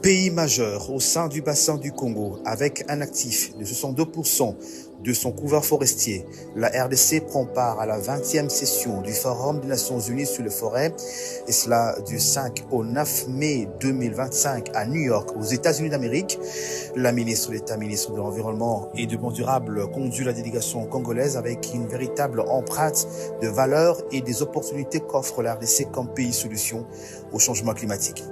Pays majeur au sein du bassin du Congo, avec un actif de 62% de son couvert forestier, la RDC prend part à la 20e session du Forum des Nations Unies sur les forêts, et cela du 5 au 9 mai 2025 à New York, aux États-Unis d'Amérique. La ministre d'État, ministre de l'Environnement et du Développement durable, conduit la délégation congolaise avec une véritable empreinte de valeurs et des opportunités qu'offre la RDC comme pays solution au changement climatique.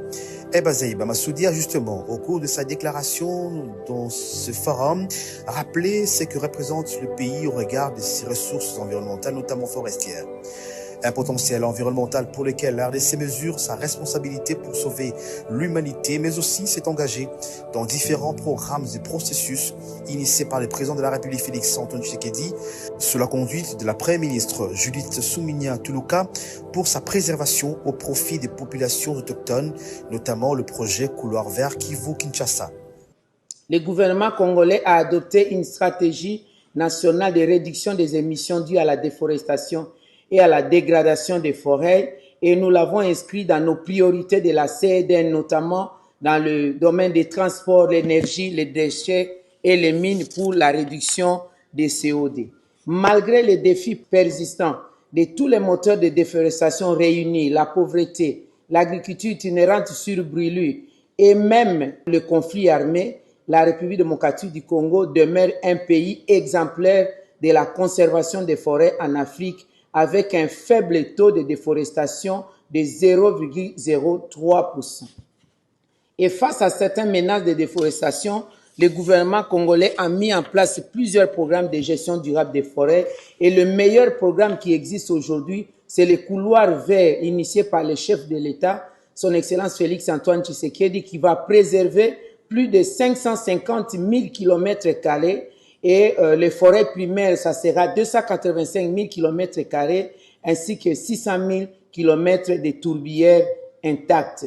Zeïba Massoudi a justement, au cours de sa déclaration dans ce forum, rappelé ce que représente le pays au regard de ses ressources environnementales, notamment forestières. Un potentiel environnemental pour lequel la RDC mesure sa responsabilité pour sauver l'humanité, mais aussi s'est engagé dans différents programmes et processus initiés par le président de la République Félix-Antoine Tshisekedi, sous la conduite de la Première ministre Judith Suminwa-Tuluka, pour sa préservation au profit des populations autochtones, notamment le projet Couloir Vert Kivu-Kinshasa. Le gouvernement congolais a adopté une stratégie nationale de réduction des émissions dues à la déforestation et à la dégradation des forêts, et nous l'avons inscrit dans nos priorités de la CEDN, notamment dans le domaine des transports, l'énergie, les déchets et les mines pour la réduction des CO2. Malgré les défis persistants de tous les moteurs de déforestation réunis, la pauvreté, l'agriculture itinérante sur brûlure et même le conflit armé, la République démocratique du Congo demeure un pays exemplaire de la conservation des forêts en Afrique, avec un faible taux de déforestation de 0,03%. Et face à certaines menaces de déforestation, le gouvernement congolais a mis en place plusieurs programmes de gestion durable des forêts, et le meilleur programme qui existe aujourd'hui, c'est le couloir vert initié par le chef de l'État, son Excellence Félix-Antoine Tshisekedi, qui va préserver plus de 550 000 km². Et les forêts primaires, ça sera 285 000 km², ainsi que 600 000 km de tourbières intactes.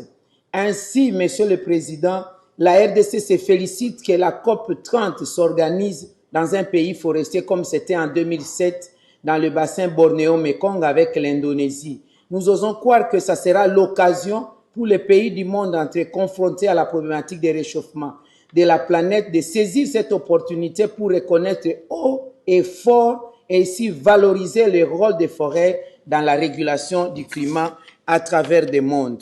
Ainsi, Monsieur le Président, la RDC se félicite que la COP 30 s'organise dans un pays forestier comme c'était en 2007 dans le bassin Bornéo-Mekong avec l'Indonésie. Nous osons croire que ça sera l'occasion pour les pays du monde d'être confrontés à la problématique des réchauffements de la planète, de saisir cette opportunité pour reconnaître haut et fort et ainsi valoriser le rôle des forêts dans la régulation du climat à travers le monde.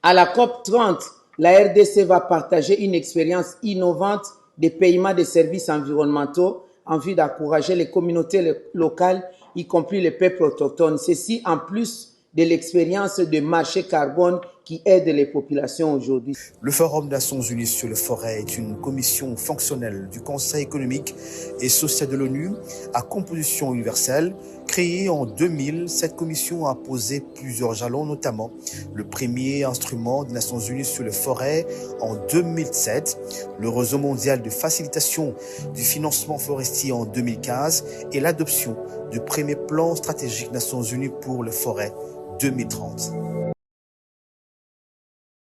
À la COP 30, la RDC va partager une expérience innovante de paiement des services environnementaux en vue d'encourager les communautés locales, y compris les peuples autochtones. Ceci en plus de l'expérience de marché carbone qui aide les populations aujourd'hui. Le Forum des Nations Unies sur les forêts est une commission fonctionnelle du Conseil économique et social de l'ONU à composition universelle. Créée en 2000, cette commission a posé plusieurs jalons, notamment le premier instrument des Nations Unies sur les forêts en 2007, le réseau mondial de facilitation du financement forestier en 2015 et l'adoption du premier plan stratégique Nations Unies pour les forêts 2030.